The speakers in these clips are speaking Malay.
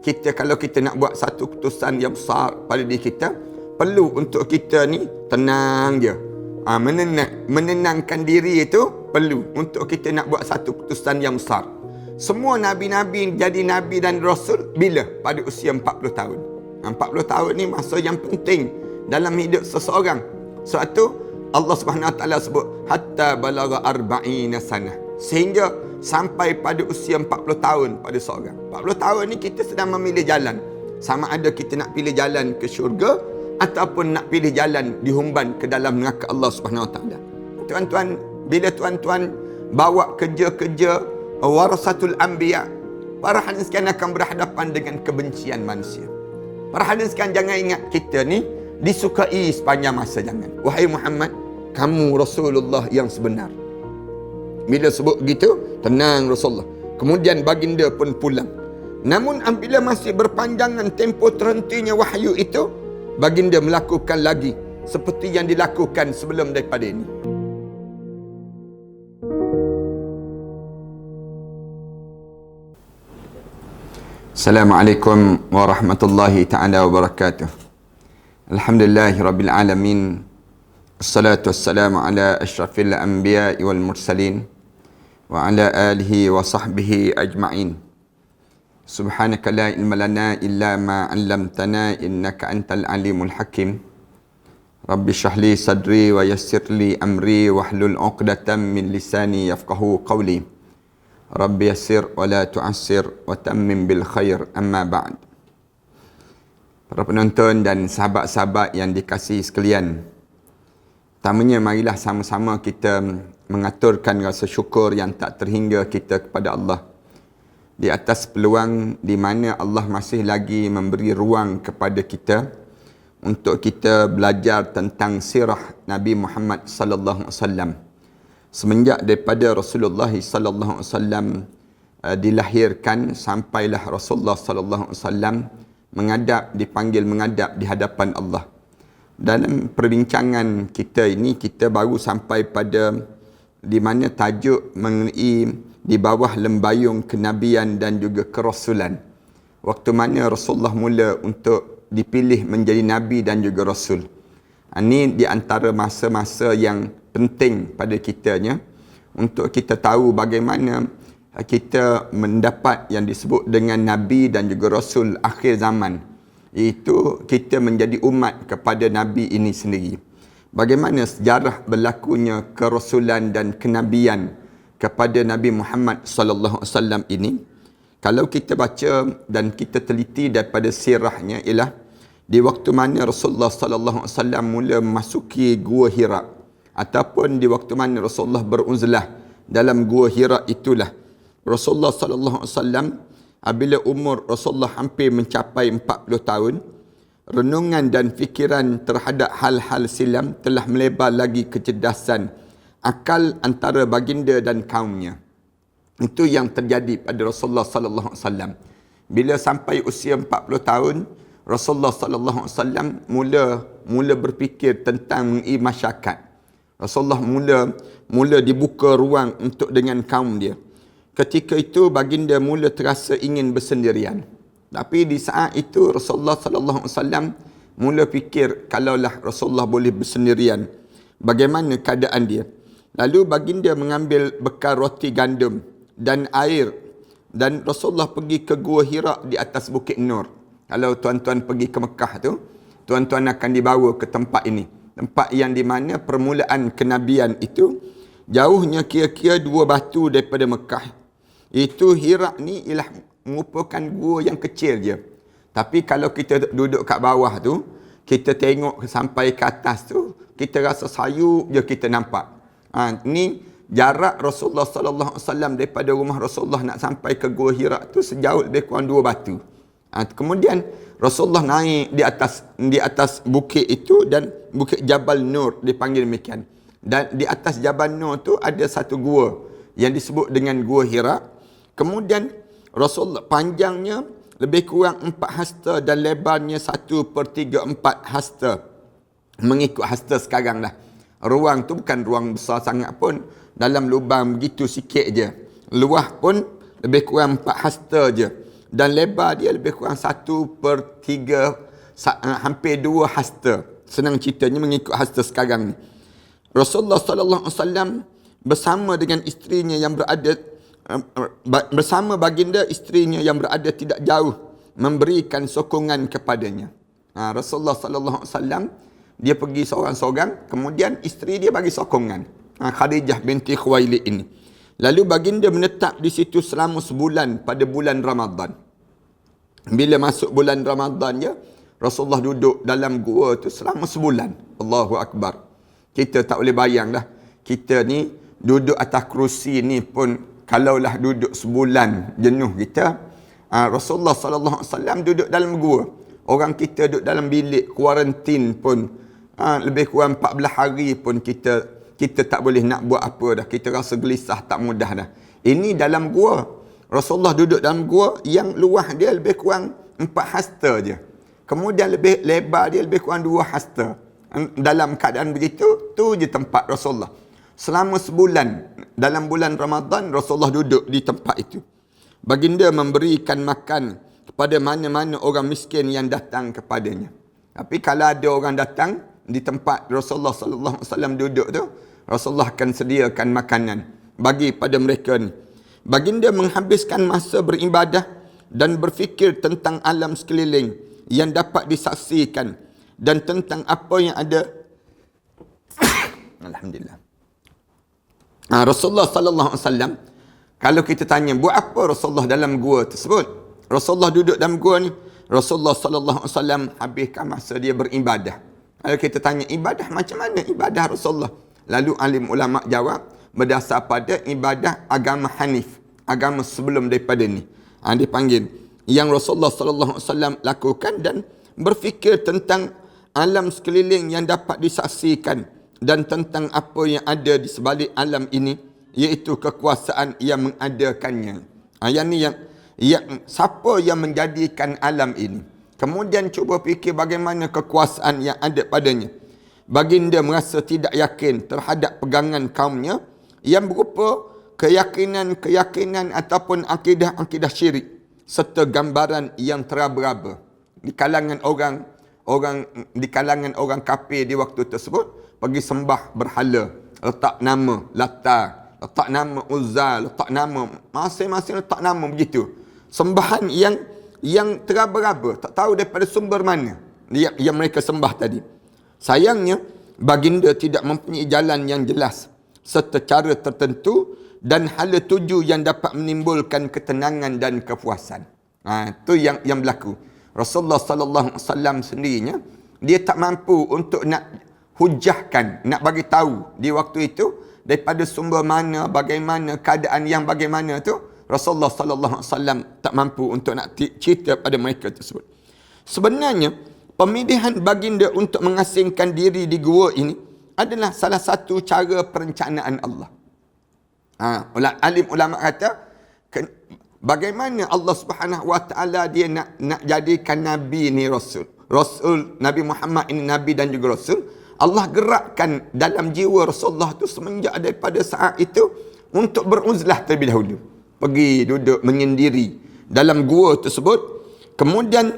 kita kalau kita nak buat satu keputusan yang besar pada diri kita, perlu untuk kita ni tenang je. Menenangkan diri itu perlu untuk kita nak buat satu keputusan yang besar. Semua Nabi-Nabi jadi Nabi dan Rasul bila? Pada usia 40 tahun. 40 tahun ni masa yang penting dalam hidup seseorang. Sebab tu Allah Subhanahu Wa Taala sebut hatta balagha arba'ina sanah. Sehingga sampai pada usia 40 tahun pada seorang. 40 tahun ni kita sedang memilih jalan. Sama ada kita nak pilih jalan ke syurga ataupun nak pilih jalan dihumban ke dalam neraka Allah Subhanahu Wa Taala. Tuan-tuan, bila tuan-tuan bawa kerja-kerja warasatul anbiya, para hadirin sekalian akan berhadapan dengan kebencian manusia. Para hadirin sekalian, jangan ingat kita ni disukai sepanjang masa, jangan. Wahai Muhammad, kamu Rasulullah yang sebenar. Bila sebut begitu, tenang Rasulullah. Kemudian baginda pun pulang. Namun apabila masih berpanjangan tempoh terhentinya wahyu itu, baginda melakukan lagi seperti yang dilakukan sebelum daripada ini. Assalamualaikum warahmatullahi ta'ala wabarakatuh. Alhamdulillahirabbil alamin. Assalatu wassalamu ala asyrafil anbiya'i wal mursalin wa ala alihi wa sahbihi ajma'in. Subhanaka la ilma lana illa ma 'allamtana innaka antal alimul hakim. Rabbi shrah li sadri wa yassir li amri wahlul 'uqdatam min lisani yafqahu qawli. Rabbi yassir wa la tu'assir wa tammim bil khair, amma ba'd. Para penonton dan sahabat-sahabat yang dikasihi sekalian, pertamanya marilah sama-sama kita mengaturkan rasa syukur yang tak terhingga kita kepada Allah di atas peluang di mana Allah masih lagi memberi ruang kepada kita untuk kita belajar tentang sirah Nabi Muhammad sallallahu alaihi wasallam. Semenjak daripada Rasulullah sallallahu alaihi wasallam dilahirkan sampailah Rasulullah sallallahu alaihi wasallam dipanggil menghadap di hadapan Allah. Dalam perbincangan kita ini, kita baru sampai pada di mana tajuk mengenai di bawah lembayung kenabian dan juga kerasulan. Waktu mana Rasulullah mula untuk dipilih menjadi Nabi dan juga Rasul. Ini di antara masa-masa yang penting pada kitanya untuk kita tahu bagaimana kita mendapat yang disebut dengan Nabi dan juga Rasul akhir zaman. Iaitu kita menjadi umat kepada Nabi ini sendiri. Bagaimana sejarah berlakunya kerasulan dan kenabian kepada Nabi Muhammad sallallahu alaihi wasallam ini. Kalau kita baca dan kita teliti daripada sirahnya ialah di waktu mana Rasulullah sallallahu alaihi wasallam mula memasuki Gua Hira, ataupun di waktu mana Rasulullah beruzlah dalam Gua Hira itulah Rasulullah sallallahu alaihi wasallam apabila umur Rasulullah hampir mencapai 40 tahun, renungan dan fikiran terhadap hal-hal silam telah melebar lagi kecerdasan akal antara baginda dan kaumnya. Itu yang terjadi pada Rasulullah sallallahu alaihi wasallam. Bila sampai usia 40 tahun, Rasulullah sallallahu alaihi wasallam mula berfikir tentang masyarakat. Rasulullah mula dibuka ruang untuk dengan kaum dia. Ketika itu baginda mula terasa ingin bersendirian. Tapi di saat itu Rasulullah sallallahu alaihi wasallam mula fikir kalaulah Rasulullah boleh bersendirian, bagaimana keadaan dia. Lalu baginda mengambil bekal roti gandum dan air dan Rasulullah pergi ke Gua Hira di atas Bukit Nur. Kalau tuan-tuan pergi ke Mekah tu, tuan-tuan akan dibawa ke tempat ini. Tempat yang di mana permulaan kenabian itu jauhnya kira-kira 2 batu daripada Mekah. Itu Hira ni ialah merupakan gua yang kecil je. Tapi kalau kita duduk kat bawah tu, kita tengok sampai ke atas tu, kita rasa sayup je kita nampak. Ni jarak Rasulullah sallallahu alaihi wasallam daripada rumah Rasulullah nak sampai ke Gua Hira tu sejauh lebih kurang 2 batu. Kemudian Rasulullah naik di atas bukit itu, dan bukit Jabal Nur dipanggil demikian. Dan di atas Jabal Nur tu ada satu gua yang disebut dengan Gua Hira. Kemudian Rasulullah panjangnya lebih kurang 4 hasta dan lebarnya 1/3/4 hasta. Mengikut hasta sekarang lah. Ruang tu bukan ruang besar sangat pun. Dalam lubang begitu sikit je. Luah pun lebih kurang 4 hasta je. dan lebar dia lebih kurang 1/3, hampir 2 hasta. Senang ceritanya mengikut hasta sekarang ni. Rasulullah sallallahu alaihi wasallam bersama dengan isterinya yang berada bersama baginda isterinya yang berada tidak jauh memberikan sokongan kepadanya. Rasulullah sallallahu alaihi wasallam dia pergi seorang-seorang, kemudian isteri dia bagi sokongan. Khadijah binti Khuwailid ini. Lalu baginda menetap di situ selama sebulan pada bulan Ramadan. Bila masuk bulan Ramadan je, Rasulullah duduk dalam gua tu selama sebulan. Allahu Akbar. Kita tak boleh bayang dah. Kita ni duduk atas kerusi ni pun, kalaulah duduk sebulan jenuh kita. Rasulullah sallallahu alaihi wasallam duduk dalam gua. Orang kita duduk dalam bilik kuarantin pun lebih kurang 14 hari pun kita tak boleh nak buat apa dah. Kita rasa gelisah, tak mudah dah. Ini dalam gua. Rasulullah duduk dalam gua yang luas dia lebih kurang 4 hasta je. Kemudian lebih lebar dia lebih kurang 2 hasta. Dalam keadaan begitu, tu je tempat Rasulullah. Selama sebulan, dalam bulan Ramadan, Rasulullah duduk di tempat itu. Baginda memberikan makan kepada mana-mana orang miskin yang datang kepadanya. Tapi kalau ada orang datang di tempat Rasulullah sallallahu alaihi wasallam duduk tu, Rasulullah akan sediakan makanan bagi pada mereka ni. Baginda menghabiskan masa beribadah dan berfikir tentang alam sekeliling yang dapat disaksikan dan tentang apa yang ada. Alhamdulillah. Rasulullah sallallahu alaihi wasallam, kalau kita tanya buat apa Rasulullah dalam gua tersebut, Rasulullah duduk dalam gua ni, Rasulullah sallallahu alaihi wasallam habiskan masa dia beribadah. Kalau kita tanya ibadah macam mana ibadah Rasulullah? Lalu alim ulama jawab berdasar pada ibadah agama Hanif, agama sebelum daripada ni. Dipanggil yang Rasulullah sallallahu alaihi wasallam lakukan dan berfikir tentang alam sekeliling yang dapat disaksikan dan tentang apa yang ada di sebalik alam ini, iaitu kekuasaan yang mengadakannya. Yang ni yang siapa yang menjadikan alam ini? Kemudian cuba fikir bagaimana kekuasaan yang ada padanya. Baginda merasa tidak yakin terhadap pegangan kaumnya yang berupa keyakinan-keyakinan ataupun akidah-akidah syirik serta gambaran yang teraba-raba di kalangan orang kafir di waktu tersebut. Pergi sembah berhala, letak nama Lata, letak nama Uzza, letak nama masing-masing, letak nama begitu. Sembahan yang teraba-raba, tak tahu daripada sumber mana yang mereka sembah tadi. Sayangnya baginda tidak mempunyai jalan yang jelas serta cara tertentu dan hala tuju yang dapat menimbulkan ketenangan dan kepuasan. Itu yang berlaku. Rasulullah sallallahu alaihi wasallam sendirinya dia tak mampu untuk nak hujahkan, nak bagi tahu di waktu itu daripada sumber mana, bagaimana keadaan yang bagaimana tu. Rasulullah sallallahu alaihi wasallam tak mampu untuk nak cerita pada mereka tersebut. Sebenarnya pemilihan baginda untuk mengasingkan diri di gua ini adalah salah satu cara perencanaan Allah. Alim ulama kata bagaimana Allah Subhanahu wa taala dia nak jadikan nabi ni rasul. Rasul Nabi Muhammad ini nabi dan juga rasul. Allah gerakkan dalam jiwa Rasulullah tu semenjak daripada saat itu untuk beruzlah terlebih dahulu. Pergi duduk menyendiri dalam gua tersebut. Kemudian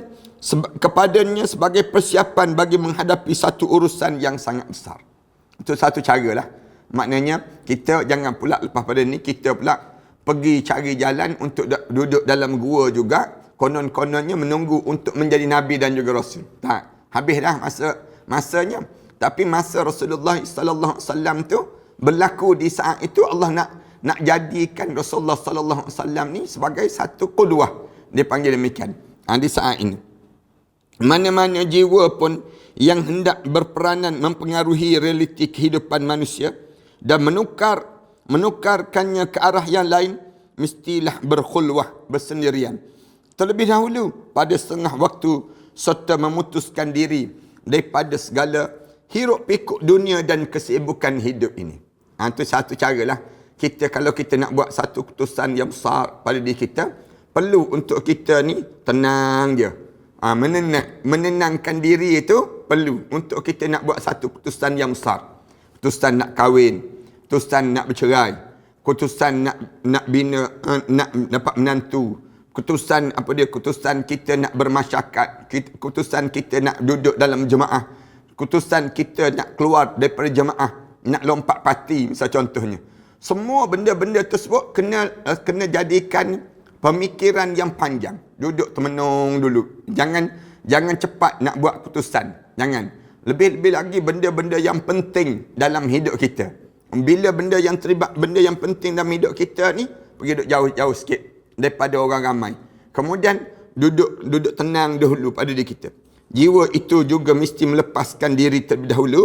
kepadanya sebagai persiapan bagi menghadapi satu urusan yang sangat besar. Itu satu cara lah. Maknanya kita jangan pula lepas pada ni kita pula pergi cari jalan untuk duduk dalam gua juga. Konon-kononnya menunggu untuk menjadi Nabi dan juga Rasul. Tak. Habis dah masanya. Tapi masa Rasulullah sallallahu alaihi wasallam tu berlaku di saat itu Allah nak jadikan Rasulullah sallallahu alaihi wasallam ni sebagai satu qudwah. Dia panggil demikian. Di saat ini. Mana-mana jiwa pun yang hendak berperanan mempengaruhi realiti kehidupan manusia dan menukarkannya ke arah yang lain, mestilah berkhulwah, bersendirian. Terlebih dahulu pada setengah waktu serta memutuskan diri daripada segala hiruk pikuk dunia dan kesibukan hidup ini. Itu satu cara lah. Kalau kita nak buat satu keputusan yang besar pada diri kita, perlu untuk kita ni tenang je. Menenangkan diri itu perlu untuk kita nak buat satu keputusan yang besar. Keputusan nak kahwin, keputusan nak bercerai, keputusan nak bina, nak dapat menantu, keputusan keputusan kita nak bermasyarakat, keputusan kita nak duduk dalam jemaah, keputusan kita nak keluar daripada jemaah, nak lompat parti misal contohnya. Semua benda-benda tersebut kena jadikan pemikiran yang panjang. Duduk termenung dulu. Jangan cepat nak buat keputusan. Jangan. Lebih-lebih lagi benda-benda yang penting dalam hidup kita. Bila benda yang terlibat, benda yang penting dalam hidup kita ni, pergi duduk jauh-jauh sikit daripada orang ramai. Kemudian duduk tenang dahulu pada diri kita. Jiwa itu juga mesti melepaskan diri terlebih dahulu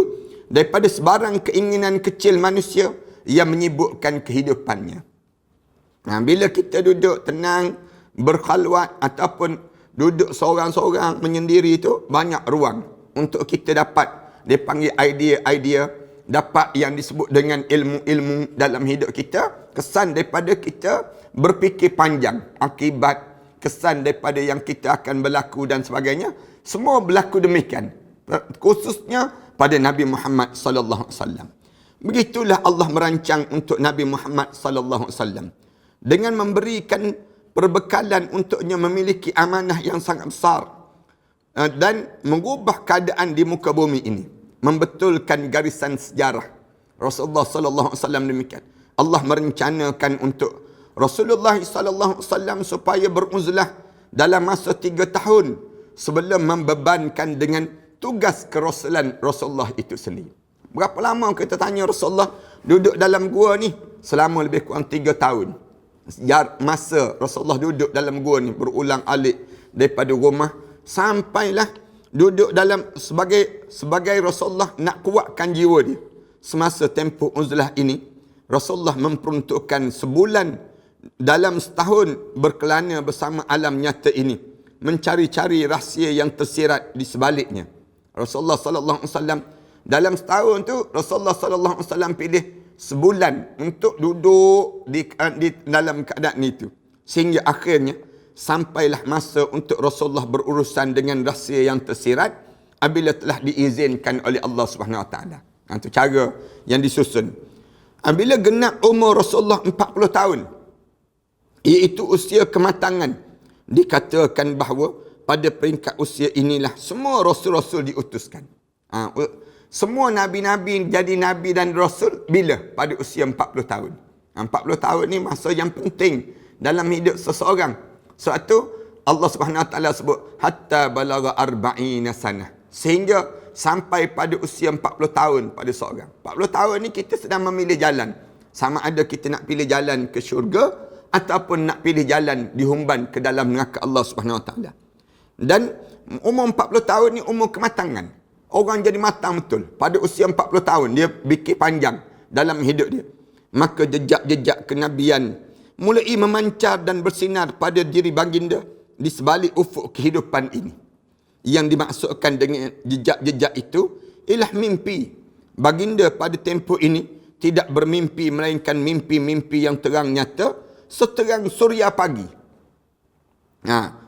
daripada sebarang keinginan kecil manusia yang menyibukkan kehidupannya. Nah, bila kita duduk tenang, berkhalwat ataupun duduk seorang-seorang menyendiri itu, banyak ruang untuk kita dapat, dia panggil idea-idea, dapat yang disebut dengan ilmu-ilmu dalam hidup kita, kesan daripada kita berfikir panjang, akibat, kesan daripada yang kita akan berlaku dan sebagainya, semua berlaku demikian. Khususnya pada Nabi Muhammad sallallahu alaihi wasallam. Begitulah Allah merancang untuk Nabi Muhammad sallallahu alaihi wasallam dengan memberikan perbekalan untuknya memiliki amanah yang sangat besar dan mengubah keadaan di muka bumi ini, membetulkan garisan sejarah. Rasulullah sallallahu alaihi wasallam demikian. Allah merencanakan untuk Rasulullah sallallahu alaihi wasallam supaya beruzlah dalam masa 3 tahun sebelum membebankan dengan tugas kerasulan Rasulullah itu sendiri. Berapa lama kita tanya Rasulullah duduk dalam gua ni? Selama lebih kurang 3 tahun. Masa Rasulullah duduk dalam gua ni berulang alik daripada rumah sampailah duduk dalam sebagai Rasulullah nak kuatkan jiwa dia. Semasa tempoh uzlah ini, Rasulullah memperuntukkan sebulan dalam setahun berkelana bersama alam nyata ini, mencari-cari rahsia yang tersirat di sebaliknya. Rasulullah sallallahu alaihi wasallam dalam setahun tu, Rasulullah sallallahu alaihi wasallam pilih sebulan untuk duduk di dalam keadaan itu. Sehingga akhirnya sampailah masa untuk Rasulullah berurusan dengan rahsia yang tersirat apabila telah diizinkan oleh Allah Subhanahu Wa Taala. Itu cara yang disusun. Apabila genap umur Rasulullah 40 tahun, iaitu usia kematangan, dikatakan bahawa pada peringkat usia inilah semua rasul-rasul diutuskan. Semua nabi-nabi jadi nabi dan rasul bila? Pada usia 40 tahun. 40 tahun ni masa yang penting dalam hidup seseorang. Sebab tu Allah Subhanahu Wa Taala sebut hatta balagha arba'ina sanah. Sehingga sampai pada usia 40 tahun pada seorang. 40 tahun ni kita sedang memilih jalan. Sama ada kita nak pilih jalan ke syurga ataupun nak pilih jalan dihumban ke dalam neraka Allah Subhanahu Wa Taala. Dan umur 40 tahun ni umur kematangan. Orang jadi matang betul. Pada usia 40 tahun, dia fikir panjang dalam hidup dia. Maka jejak-jejak kenabian mulai memancar dan bersinar pada diri baginda di sebalik ufuk kehidupan ini. Yang dimaksudkan dengan jejak-jejak itu ialah mimpi. Baginda pada tempoh ini tidak bermimpi melainkan mimpi-mimpi yang terang nyata seterang suria pagi.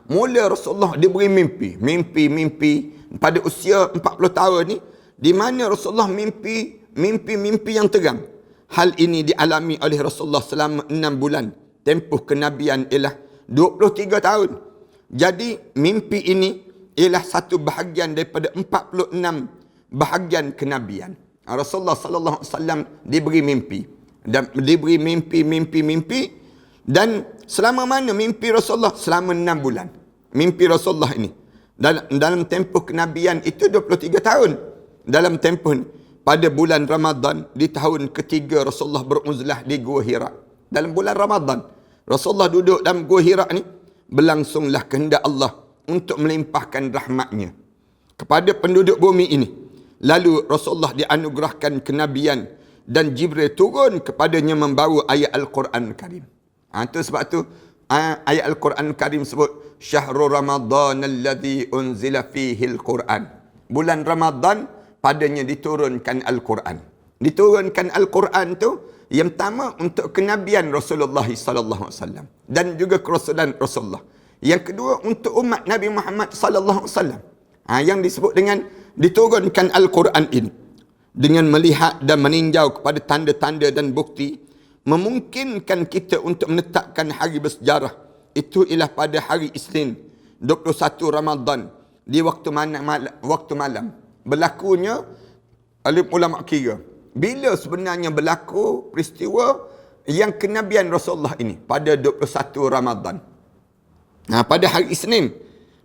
Mula Rasulullah diberi mimpi pada usia 40 tahun ni, di mana Rasulullah mimpi yang terang. Hal ini dialami oleh Rasulullah selama 6 bulan. Tempoh kenabian ialah 23 tahun. Jadi mimpi ini ialah satu bahagian daripada 46 bahagian kenabian. Rasulullah sallallahu alaihi wasallam diberi mimpi. Dan diberi mimpi dan selama mana mimpi Rasulullah? Selama 6 bulan. Mimpi Rasulullah ini. Dalam tempoh kenabian itu 23 tahun. Dalam tempoh ini. Pada bulan Ramadan, di tahun ketiga Rasulullah beruzlah di Gua Hira. Dalam bulan Ramadan, Rasulullah duduk dalam Gua Hira ni, berlangsunglah kehendak Allah untuk melimpahkan rahmatnya kepada penduduk bumi ini. Lalu Rasulullah dianugerahkan kenabian dan Jibril turun kepadanya membawa ayat Al-Quran Karim. Itu sebab tu ayat Al-Quran Karim sebut Syahrul Ramadan alladhi unzila fihi Al-Quran. Bulan Ramadan padanya diturunkan Al-Quran. Diturunkan Al-Quran tu yang pertama untuk kenabian Rasulullah sallallahu alaihi wasallam dan juga kerasulan Rasulullah. Yang kedua untuk umat Nabi Muhammad sallallahu alaihi wasallam. Yang disebut dengan diturunkan Al-Quran ini dengan melihat dan meninjau kepada tanda-tanda dan bukti memungkinkan kita untuk menetapkan hari bersejarah itu ialah pada hari Isnin 21 Ramadan di waktu malam. Berlakunya alim ulama kira bila sebenarnya berlaku peristiwa yang kenabian Rasulullah ini pada 21 Ramadan. Pada hari Isnin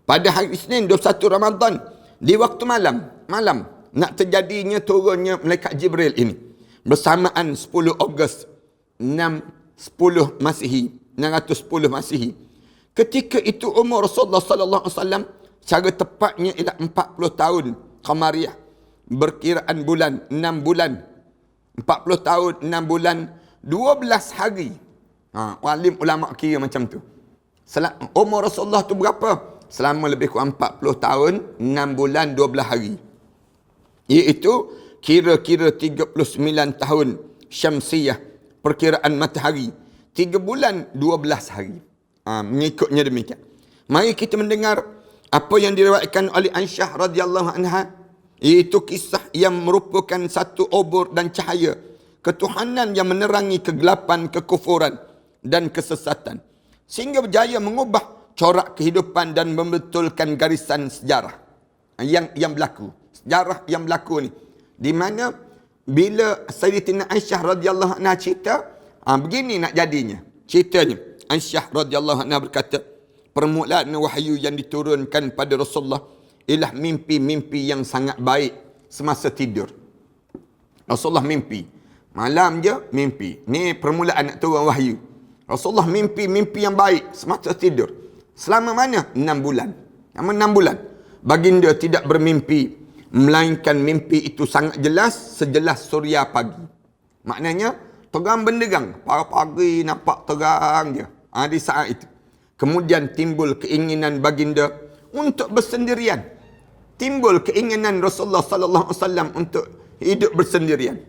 21 Ramadan di waktu malam nak terjadinya turunnya malaikat Jibril ini bersamaan 10 Ogos 610 Masihi. Ketika itu umur Rasulullah sallallahu alaihi wasallam cara tepatnya ialah 40 tahun Qamariyah, berkiraan bulan 6 bulan. 40 tahun 6 bulan 12 hari. Alim ulama kira macam tu. Umur Rasulullah tu berapa? Selama lebih kurang 40 tahun 6 bulan 12 hari. Iaitu kira-kira 39 tahun Syamsiyah, perkiraan matahari. 3 bulan 12 hari. Mengikutnya demikian. Mari kita mendengar apa yang diriwayatkan oleh Aisyah radhiyallahu anha, iaitu kisah yang merupakan satu obor dan cahaya ketuhanan yang menerangi kegelapan, kekufuran dan kesesatan, sehingga berjaya mengubah corak kehidupan dan membetulkan garisan sejarah yang berlaku. Sejarah yang berlaku ni, di mana bila Sayyidatina Aisyah radhiyallahu anha cerita, begini nak jadinya ceritanya. Aisyah radhiyallahu anha berkata, permulaan wahyu yang diturunkan pada Rasulullah ialah mimpi-mimpi yang sangat baik semasa tidur. Rasulullah mimpi. Malam je mimpi. Ni permulaan nak turun wahyu. Rasulullah mimpi-mimpi yang baik semasa tidur. Selama mana? 6 bulan. Selama 6 bulan. Baginda tidak bermimpi, melainkan mimpi itu sangat jelas, sejelas suria pagi. Maknanya, terang benderang. Pagi nampak terang je. Di saat itu. Kemudian timbul keinginan baginda untuk bersendirian. Timbul keinginan Rasulullah sallallahu alaihi wasallam untuk hidup bersendirian.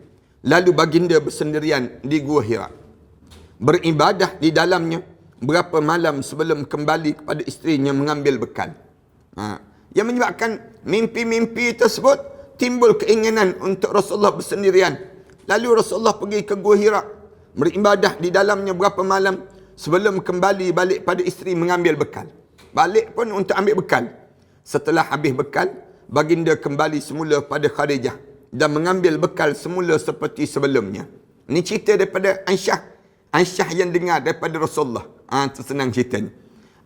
Lalu baginda bersendirian di Gua Hira. Beribadah di dalamnya berapa malam sebelum kembali kepada isterinya mengambil bekal. Yang menyebabkan mimpi-mimpi tersebut timbul keinginan untuk Rasulullah bersendirian. Lalu Rasulullah pergi ke Gua Hira, beribadah di dalamnya berapa malam sebelum kembali balik pada isteri mengambil bekal. Balik pun untuk ambil bekal. Setelah habis bekal, baginda kembali semula pada Khadijah dan mengambil bekal semula seperti sebelumnya. Ini cerita daripada Aisyah. Aisyah yang dengar daripada Rasulullah. Tersenang ceritanya.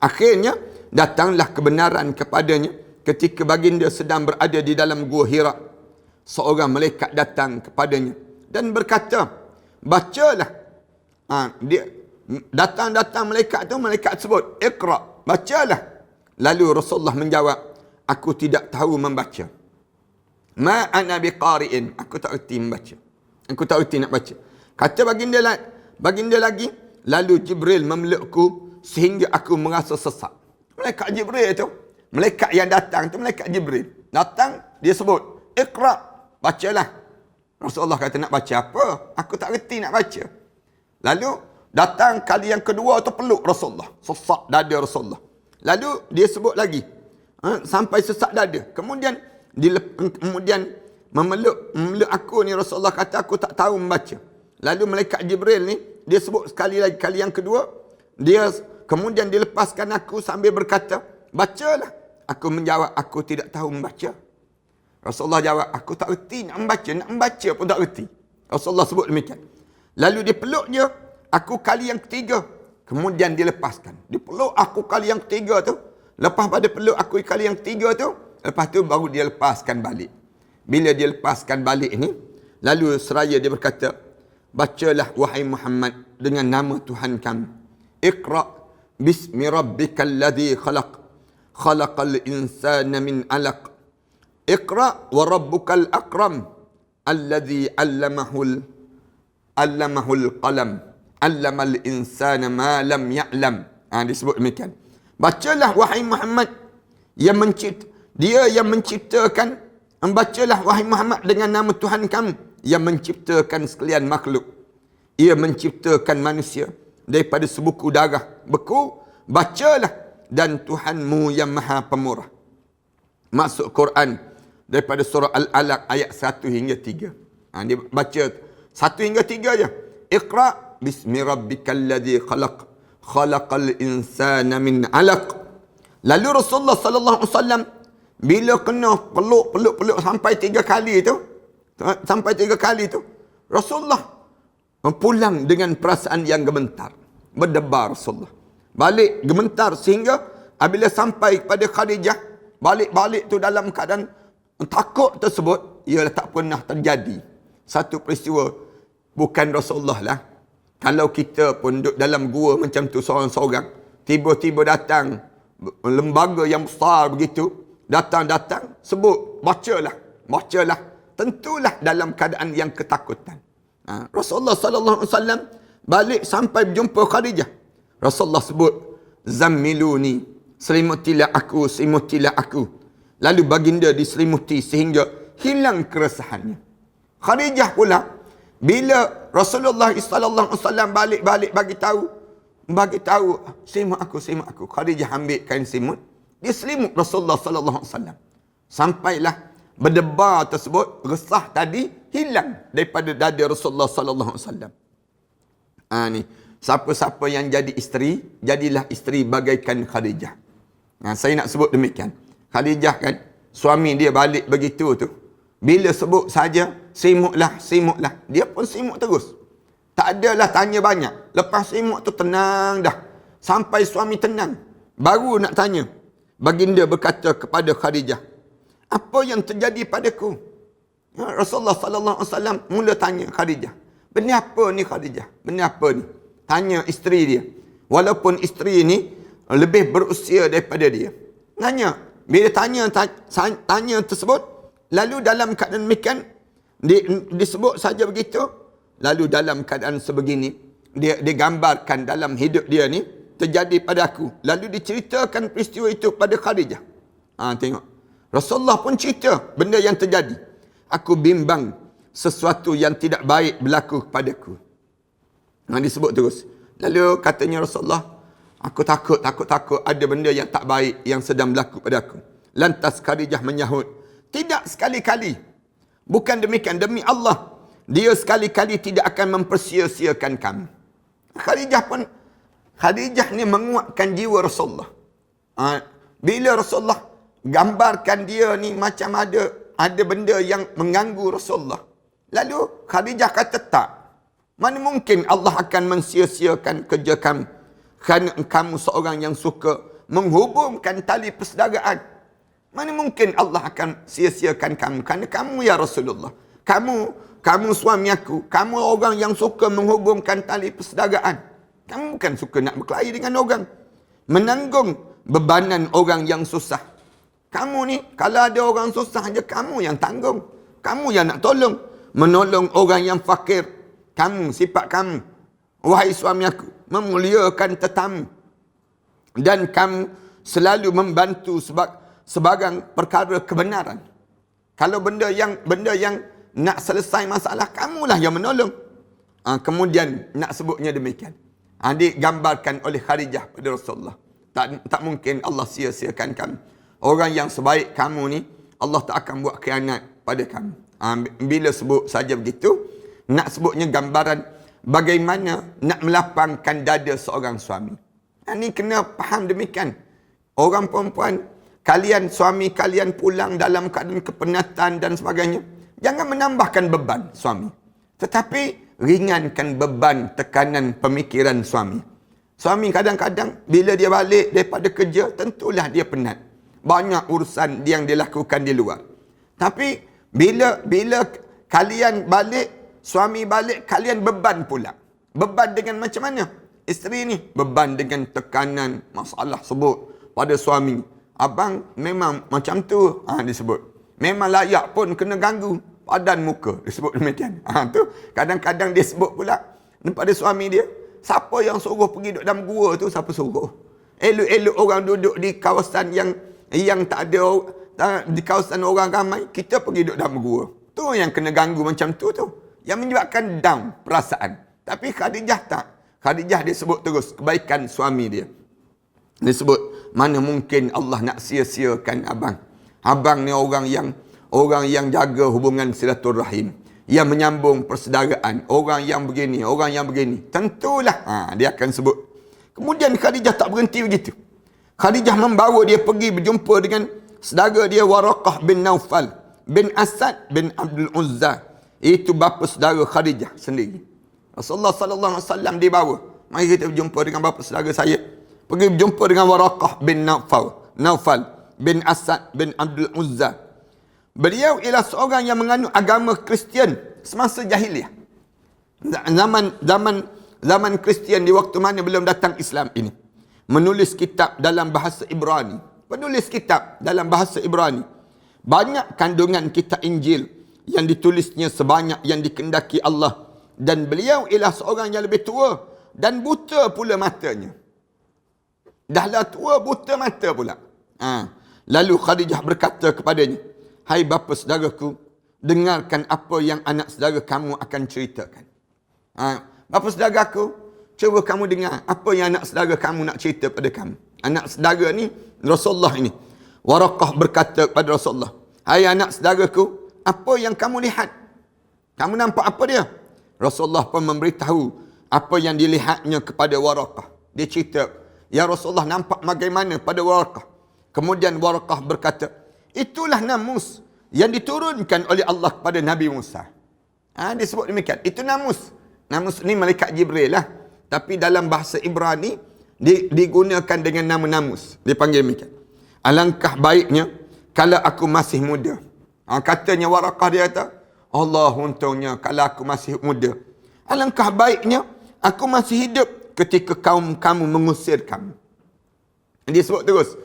Akhirnya, datanglah kebenaran kepadanya ketika baginda sedang berada di dalam Gua Hira. Seorang malaikat datang kepadanya dan berkata, bacalah. Dia datang malaikat tu, malaikat sebut, Iqra, bacalah. Lalu Rasulullah menjawab, aku tidak tahu membaca. Ma ana biqari'in, aku tak erti membaca. Aku tak erti nak baca. Kata baginda lagi, lalu Jibril memelukku sehingga aku merasa sesak. Malaikat Jibril tu, malaikat yang datang tu malaikat Jibril. Datang, dia sebut, Iqra, bacalah. Rasulullah kata, nak baca apa? Aku tak erti nak baca. Lalu datang kali yang kedua tu peluk Rasulullah. Sesak dada Rasulullah. Lalu dia sebut lagi. Sampai sesak dada. Kemudian memeluk aku ni, Rasulullah kata aku tak tahu membaca. Lalu malaikat Jibril ni, dia sebut sekali lagi, kali yang kedua. Kemudian dilepaskan aku sambil berkata, bacalah. Aku menjawab, aku tidak tahu membaca. Rasulullah jawab, aku tak erti nak membaca pun tak erti. Rasulullah sebut demikian. Lalu dia peluk dia, aku kali yang ketiga. Kemudian dilepaskan. Dia peluk aku kali yang ketiga tu. Lepas pada peluk aku kali yang ketiga tu, lepas tu baru dia lepaskan balik. Bila dia lepaskan balik ni, lalu seraya dia berkata, bacalah wahai Muhammad dengan nama Tuhan kami. Iqra bismi rabbikal ladzi khalaq. Khalaqal insana min alaq. Iqra wa rabbukal akram. Alladzi allamahul qalam. Allamal insana ma lam ya'lam. Disebut demikian. Bacalah wahai Muhammad dia yang menciptakan. Bacalah wahai Muhammad dengan nama Tuhan kamu yang menciptakan sekalian makhluk. Ia menciptakan manusia daripada sebuku darah beku. Bacalah, dan Tuhanmu yang maha pemurah. Masuk Quran daripada surah Al-Alaq ayat 1 hingga 3. Dia baca 1 hingga 3 je. Iqra bismi rabbikal ladzi khalaq. khalaqal insana min 'alaq. Lalu Rasulullah sallallahu alaihi wasallam bila kena peluk sampai 3 kali tu, Rasulullah pulang dengan perasaan yang gemetar. Berdebar Rasulullah. Balik gemetar sehingga apabila sampai kepada Khadijah, balik tu dalam keadaan takut tersebut, ialah tak pernah terjadi satu peristiwa. Bukan Rasulullah lah. Kalau kita pun duduk dalam gua macam tu seorang-seorang, tiba-tiba datang lembaga yang besar begitu, datang sebut, bacalah, tentulah dalam keadaan yang ketakutan. Rasulullah sallallahu alaihi wasallam balik sampai berjumpa Khadijah. Rasulullah sebut, zammiluni, selimutilah aku. Lalu baginda diselimuti sehingga hilang keresahannya. Khadijah pula, bila Rasulullah sallallahu alaihi wasallam balik bagi tahu, simak aku. Khadijah ambil kain selimut, dia selimut Rasulullah sallallahu alaihi wasallam. Sampailah berdebar tersebut, resah tadi hilang daripada dada Rasulullah sallallahu alaihi wasallam. Ni, siapa-siapa yang jadi isteri, jadilah isteri bagaikan Khadijah. Saya nak sebut demikian. Khadijah kan, suami dia balik begitu tu, bila sebut saja, simuklah, dia pun simuk terus. Tak adalah tanya banyak. Lepas simuk tu tenang dah. Sampai suami tenang, baru nak tanya. Baginda berkata kepada Khadijah, apa yang terjadi padaku? Rasulullah sallallahu alaihi wasallam mula tanya Khadijah, benda apa ni Khadijah? Benda apa ni? Tanya isteri dia. Walaupun isteri ni lebih berusia daripada dia. Tanya. Bila tanya tersebut, lalu dalam keadaan demikian, disebut saja begitu, lalu dalam keadaan sebegini, dia gambarkan dalam hidup dia ni, terjadi pada aku. Lalu diceritakan peristiwa itu pada Khadijah. Tengok. Rasulullah pun cerita benda yang terjadi. Aku bimbang sesuatu yang tidak baik berlaku kepadaku. Disebut terus. Lalu katanya Rasulullah, aku takut ada benda yang tak baik yang sedang berlaku pada aku. Lantas Khadijah menyahut, tidak sekali-kali. Bukan demikian, demi Allah, dia sekali-kali tidak akan mempersia-siakan kamu. Khadijah ni menguatkan jiwa Rasulullah. Bila Rasulullah gambarkan dia ni macam ada benda yang mengganggu Rasulullah, lalu Khadijah kata tak. Mana mungkin Allah akan mensia-siakan kerja kamu, kerana kamu seorang yang suka menghubungkan tali persaudaraan. Mana mungkin Allah akan sia-siakan kamu, kerana kamu ya Rasulullah, kamu suami aku, kamu orang yang suka menghubungkan tali persaudaraan. Kamu bukan suka nak berkelahi dengan orang, menanggung bebanan orang yang susah. Kamu ni, kalau ada orang susah je, kamu yang tanggung. Kamu yang nak tolong. Menolong orang yang fakir. Kamu, sifat kamu, wahai suami aku, memuliakan tetamu. Dan kamu selalu membantu sebagai perkara kebenaran. Kalau benda yang nak selesai masalah, kamulah yang menolong. Kemudian nak sebutnya demikian. Digambarkan oleh Khadijah pada Rasulullah. Tak mungkin Allah sia-siakan kamu. Orang yang sebaik kamu ni, Allah tak akan buat khianat pada kamu. Bila sebut saja begitu, nak sebutnya gambaran bagaimana nak melapangkan dada seorang suami. Ini kena faham demikian. Orang perempuan, suami kalian pulang dalam keadaan kepenatan dan sebagainya, jangan menambahkan beban suami. Tetapi ringankan beban tekanan pemikiran suami. Suami kadang-kadang bila dia balik daripada kerja, tentulah dia penat. Banyak urusan yang dilakukan di luar. Tapi bila kalian balik, suami balik, kalian beban pula. Beban dengan macam mana? Isteri ni beban dengan tekanan masalah sebut pada suami. Abang memang macam tu, disebut. Memang layak pun kena ganggu. Padan muka, disebut demikian. Tu kadang-kadang dia sebut pula pada suami dia, siapa yang suruh pergi duduk dalam gua tu, siapa suruh? Elok-elok orang duduk di kawasan yang tak ada, di kawasan orang ramai, kita pergi duduk dalam gua. Tu yang kena ganggu macam tu. Yang menyebabkan down perasaan. Tapi Khadijah tak. Khadijah dia sebut terus kebaikan suami dia. Dia sebut, mana mungkin Allah nak sia-siakan abang. Abang ni orang yang jaga hubungan silaturahim, yang menyambung persaudaraan, orang yang begini. Tentulah dia akan sebut. Kemudian Khadijah tak berhenti begitu. Khadijah membawa dia pergi berjumpa dengan saudara dia Waraqah bin Naufal bin Asad bin Abdul Uzza. Itu bapa saudara Khadijah sendiri. Rasulullah sallallahu alaihi wasallam dibawa. Mari kita berjumpa dengan bapa saudara saya. Pergi berjumpa dengan Waraqah bin Naufal bin Asad bin Abdul Uzza. Beliau ialah seorang yang menganut agama Kristian semasa jahiliah. Zaman Kristian di waktu mana belum datang Islam ini. Menulis kitab dalam bahasa Ibrani. Penulis kitab dalam bahasa Ibrani. Banyak kandungan kitab Injil yang ditulisnya sebanyak yang dikehendaki Allah. Dan beliau ialah seorang yang lebih tua dan buta pula matanya. Dahlah tua, buta mata pula. Lalu Khadijah berkata kepadanya, hai bapa saudaraku, dengarkan apa yang anak saudara kamu akan ceritakan. Bapa saudaraku, cuba kamu dengar apa yang anak saudara kamu nak cerita pada kamu. Anak saudara ni, Rasulullah ini. Waraqah berkata kepada Rasulullah, hai anak saudaraku, apa yang kamu lihat? Kamu nampak apa dia? Rasulullah pun memberitahu apa yang dilihatnya kepada Waraqah. Dia cerita, ya Rasulullah nampak bagaimana pada Waraqah. Kemudian Waraqah berkata, itulah namus yang diturunkan oleh Allah kepada Nabi Musa. Disebut demikian. Itu namus. Namus ni malaikat Jibril lah. Tapi dalam bahasa Ibrani, digunakan dengan nama namus. Dipanggil demikian. Alangkah baiknya kalau aku masih muda. Katanya Waraqah, dia kata, Allah untungnya kalau aku masih muda. Alangkah baiknya aku masih hidup ketika kaum kamu mengusir kamu. Dia sebut terus,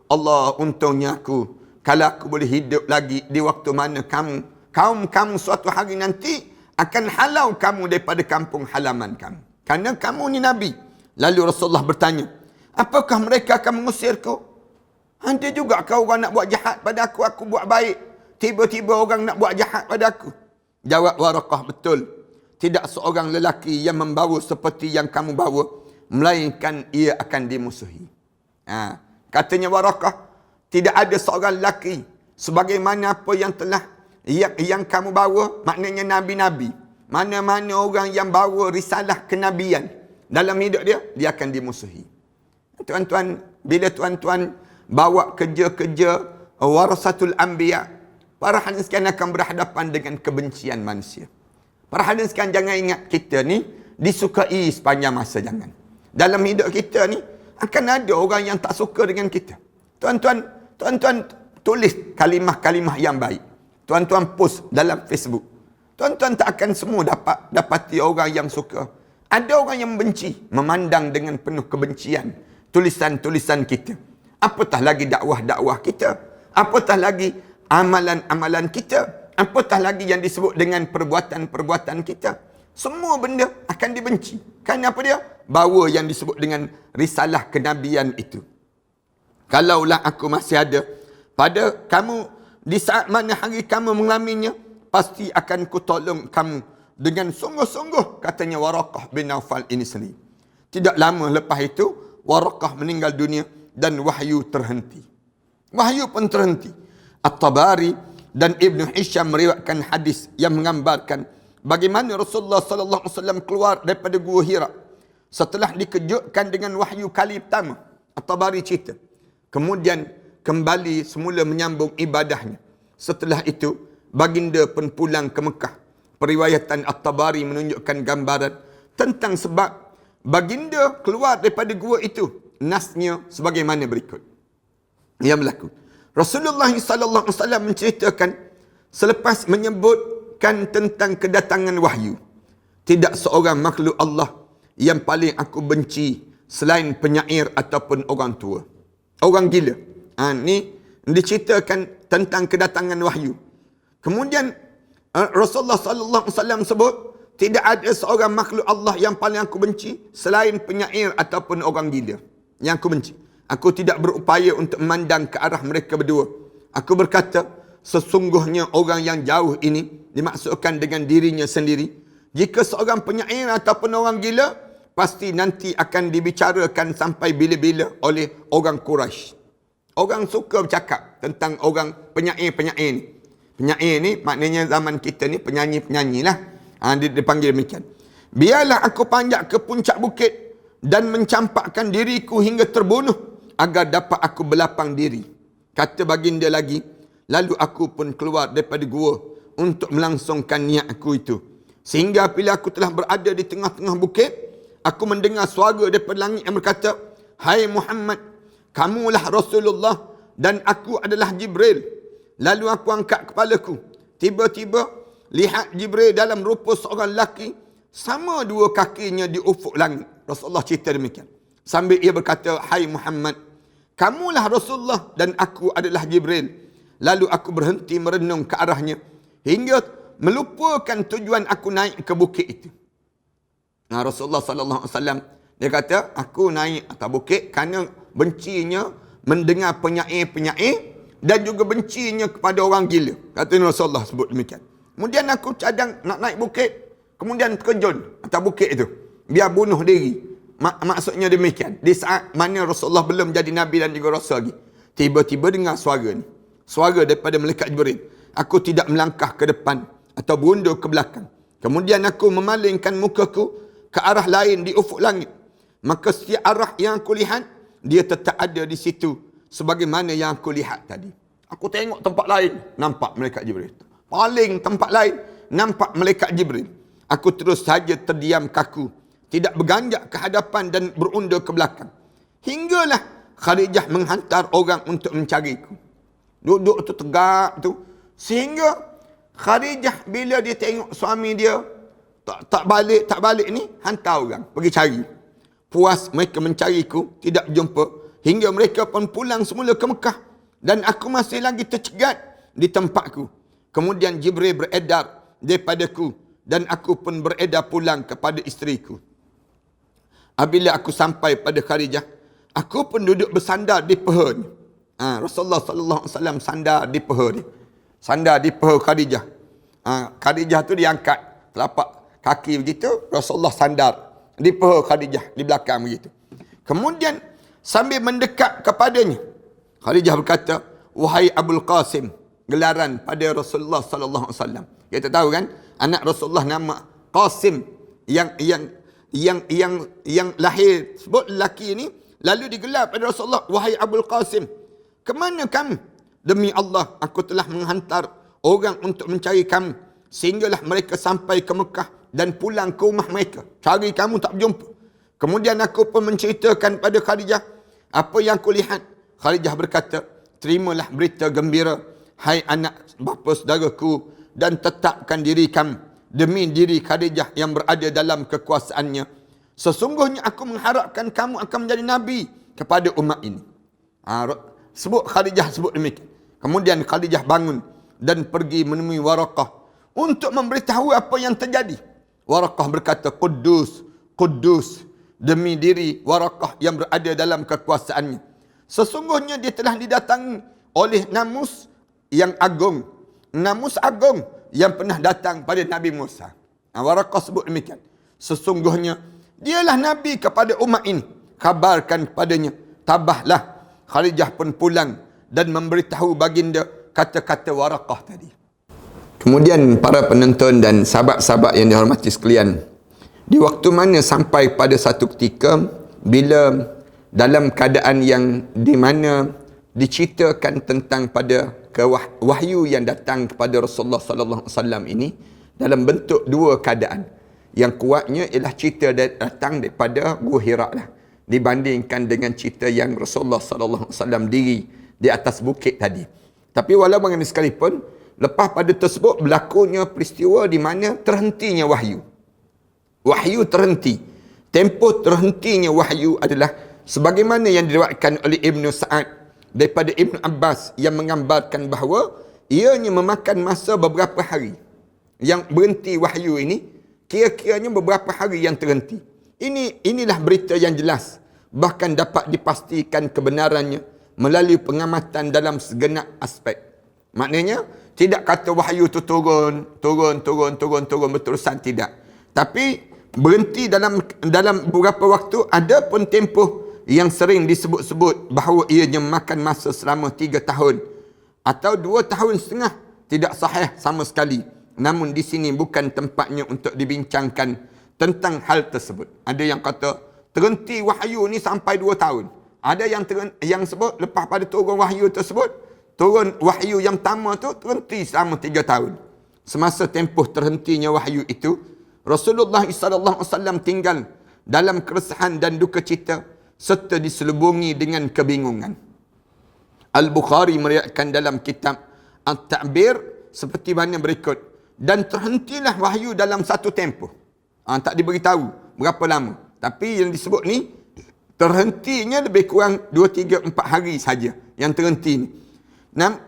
Allah untungnya aku kalau aku boleh hidup lagi di waktu mana kaum kamu suatu hari nanti akan halau kamu daripada kampung halaman kamu. Kerana kamu ni Nabi. Lalu Rasulullah bertanya, apakah mereka akan mengusirku? Ada juga kau orang nak buat jahat pada aku buat baik. Tiba-tiba orang nak buat jahat pada aku. Jawab Waraqah, betul. Tidak seorang lelaki yang membawa seperti yang kamu bawa, melainkan ia akan dimusuhi. Katanya Waraqah, tidak ada seorang lelaki sebagaimana apa yang telah yang kamu bawa, maknanya nabi-nabi. Mana-mana orang yang bawa risalah kenabian dalam hidup dia akan dimusuhi. Tuan-tuan, bila tuan-tuan bawa kerja-kerja warasatul anbiya, para hadirin sekalian akan berhadapan dengan kebencian manusia. Para hadirin sekalian, jangan ingat kita ni disukai sepanjang masa, jangan. Dalam hidup kita ni akan ada orang yang tak suka dengan kita. Tuan-tuan tulis kalimah-kalimah yang baik. Tuan-tuan post dalam Facebook. Tuan-tuan tak akan semua dapati orang yang suka. Ada orang yang membenci, memandang dengan penuh kebencian tulisan-tulisan kita. Apatah lagi dakwah-dakwah kita. Apatah lagi amalan-amalan kita. Apatah lagi yang disebut dengan perbuatan-perbuatan kita. Semua benda akan dibenci. Kerana apa dia? Bawa yang disebut dengan risalah kenabian itu. Kalaulah aku masih ada pada kamu di saat mana hari kamu mengalaminya, pasti akan kutolong kamu dengan sungguh-sungguh, katanya Waraqah bin Naufal ini sendiri. Tidak lama lepas itu, Waraqah meninggal dunia dan wahyu terhenti. Wahyu pun terhenti. At-Tabari dan Ibn Hisham meriwayatkan hadis yang menggambarkan bagaimana Rasulullah sallallahu alaihi wasallam keluar daripada Gua Hira setelah dikejutkan dengan wahyu kali pertama. At-Tabari cerita. Kemudian kembali semula menyambung ibadahnya. Setelah itu, baginda pun pulang ke Mekah. Periwayatan At-Tabari menunjukkan gambaran tentang sebab baginda keluar daripada gua itu. Nasnya sebagaimana berikut. Yang berlaku. Rasulullah sallallahu alaihi wasallam menceritakan selepas menyebutkan tentang kedatangan wahyu, tidak seorang makhluk Allah yang paling aku benci selain penyair ataupun orang tua. Orang gila. Ni diceritakan tentang kedatangan wahyu. Kemudian Rasulullah sallallahu alaihi wasallam sebut tidak ada seorang makhluk Allah yang paling aku benci selain penyair ataupun orang gila. Yang aku benci. Aku tidak berupaya untuk memandang ke arah mereka berdua. Aku berkata, sesungguhnya orang yang jauh ini dimaksudkan dengan dirinya sendiri. Jika seorang penyair ataupun orang gila, pasti nanti akan dibicarakan sampai bila-bila oleh orang Quraisy. Orang suka bercakap tentang orang penyair-penyair ni. Penyair ni maknanya zaman kita ni penyanyi-penyanyi lah. Dipanggil demikian. Biarlah aku panjat ke puncak bukit dan mencampakkan diriku hingga terbunuh agar dapat aku berlapang diri. Kata baginda lagi, lalu aku pun keluar daripada gua untuk melangsungkan niat aku itu. Sehingga apabila aku telah berada di tengah-tengah bukit, aku mendengar suara daripada langit yang berkata, "Hai Muhammad, kamulah Rasulullah dan aku adalah Jibril." Lalu aku angkat kepalaku. Tiba-tiba lihat Jibril dalam rupa seorang lelaki, sama dua kakinya di ufuk langit. Rasulullah cerita demikian. Sambil ia berkata, "Hai Muhammad, kamulah Rasulullah dan aku adalah Jibril." Lalu aku berhenti merenung ke arahnya hingga melupakan tujuan aku naik ke bukit itu. Nah, Rasulullah sallallahu alaihi wasallam dia kata, aku naik atas bukit kerana bencinya mendengar penyair-penyair dan juga bencinya kepada orang gila. Kata Rasulullah sebut demikian. Kemudian aku cadang nak naik bukit, kemudian terjun atas bukit itu. Biar bunuh diri. Maksudnya demikian. Di saat mana Rasulullah belum jadi Nabi dan juga Rasul lagi. Tiba-tiba dengar suara ni. Suara daripada malaikat Jibril. Aku tidak melangkah ke depan atau berundur ke belakang. Kemudian aku memalingkan mukaku ke arah lain di ufuk langit. Maka setiap arah yang aku lihat, dia tetap ada di situ. Sebagaimana yang aku lihat tadi. Aku tengok tempat lain, nampak malaikat Jibril. Paling tempat lain, nampak malaikat Jibril. Aku terus saja terdiam kaku. Tidak berganjak ke hadapan dan berundur ke belakang. Hinggalah Khadijah menghantar orang untuk mencariku. Duduk tu tegak tu. Sehingga Khadijah bila dia tengok suami dia tak balik ni, hantar orang pergi cari. Puas mereka mencariku, tidak jumpa. Hingga mereka pun pulang semula ke Mekah. Dan aku masih lagi tercegat di tempatku. Kemudian Jibril beredar daripadaku. Dan aku pun beredar pulang kepada isteriku. Apabila aku sampai pada Khadijah, aku pun duduk bersandar di pehanya. Rasulullah sallallahu alaihi wasallam sandar di peha dia. Sandar di peha Khadijah. Khadijah tu diangkat telapak kaki begitu, Rasulullah sandar di peha Khadijah di belakang begitu. Kemudian sambil mendekat kepadanya, Khadijah berkata, "Wahai Abul Qasim," gelaran pada Rasulullah sallallahu alaihi wasallam. Kita tahu kan, anak Rasulullah nama Qasim yang lahir sebut lelaki ini, lalu digelar pada Rasulullah, "Wahai Abul Qasim, ke mana kamu? Demi Allah, aku telah menghantar orang untuk mencari kamu, sehinggalah mereka sampai ke Mekah dan pulang ke rumah mereka. Cari kamu tak berjumpa." Kemudian aku pun menceritakan pada Khadijah apa yang aku lihat. Khadijah berkata, "Terimalah berita gembira, hai anak bapa saudaraku, dan tetapkan diri kamu demi diri Khadijah yang berada dalam kekuasaannya. Sesungguhnya aku mengharapkan kamu akan menjadi Nabi kepada umat ini." Khadijah sebut demikian. Kemudian Khadijah bangun dan pergi menemui Waraqah untuk memberitahu apa yang terjadi. Waraqah berkata, "Quddus, Quddus, demi diri Waraqah yang berada dalam kekuasaannya. Sesungguhnya dia telah didatangi oleh namus yang agung. Namus agung yang pernah datang pada Nabi Musa." Waraqah sebut demikian. Sesungguhnya dialah Nabi kepada umat ini. Kabarkan kepadanya. Tabahlah. Khadijah pun pulang dan memberitahu baginda kata-kata Waraqah tadi. Kemudian para penonton dan sahabat-sahabat yang dihormati sekalian, di waktu mana sampai pada satu ketika bila dalam keadaan yang di mana diceritakan tentang pada wahyu yang datang kepada Rasulullah sallallahu alaihi wasallam ini dalam bentuk dua keadaan. Yang kuatnya ialah cerita datang daripada Gua Hira lah, dibandingkan dengan cerita yang Rasulullah sallallahu alaihi wasallam diri di atas bukit tadi. Tapi walau bagaimana sekalipun, lepas pada tersebut berlakunya peristiwa di mana terhentinya wahyu. Wahyu terhenti. Tempoh terhentinya wahyu adalah sebagaimana yang diriwayatkan oleh Ibnu Sa'ad daripada Ibnu Abbas yang menggambarkan bahawa ianya memakan masa beberapa hari. Yang berhenti wahyu ini kira-kiranya beberapa hari yang terhenti. Inilah berita yang jelas, bahkan dapat dipastikan kebenarannya melalui pengamatan dalam segenap aspek. Maknanya tidak kata wahyu itu turun berterusan, tidak. Tapi berhenti dalam beberapa waktu. Ada pun tempoh yang sering disebut-sebut bahawa ianya makan masa selama 3 tahun atau 2 tahun setengah. Tidak sahih sama sekali. Namun di sini bukan tempatnya untuk dibincangkan tentang hal tersebut. Ada yang kata terhenti wahyu ni sampai 2 tahun. Ada yang sebut lepas pada turun wahyu tersebut, turun wahyu yang pertama tu terhenti selama 3 tahun. Semasa tempoh terhentinya wahyu itu, Rasulullah SAW tinggal dalam keresahan dan duka cita serta diselubungi dengan kebingungan. Al-Bukhari meriwayatkan dalam kitab At-Ta'bir seperti mana berikut. Dan terhentilah wahyu dalam satu tempoh. Tak diberitahu berapa lama. Tapi yang disebut ni, terhentinya lebih kurang 2, 3, 4 hari saja yang terhenti ni.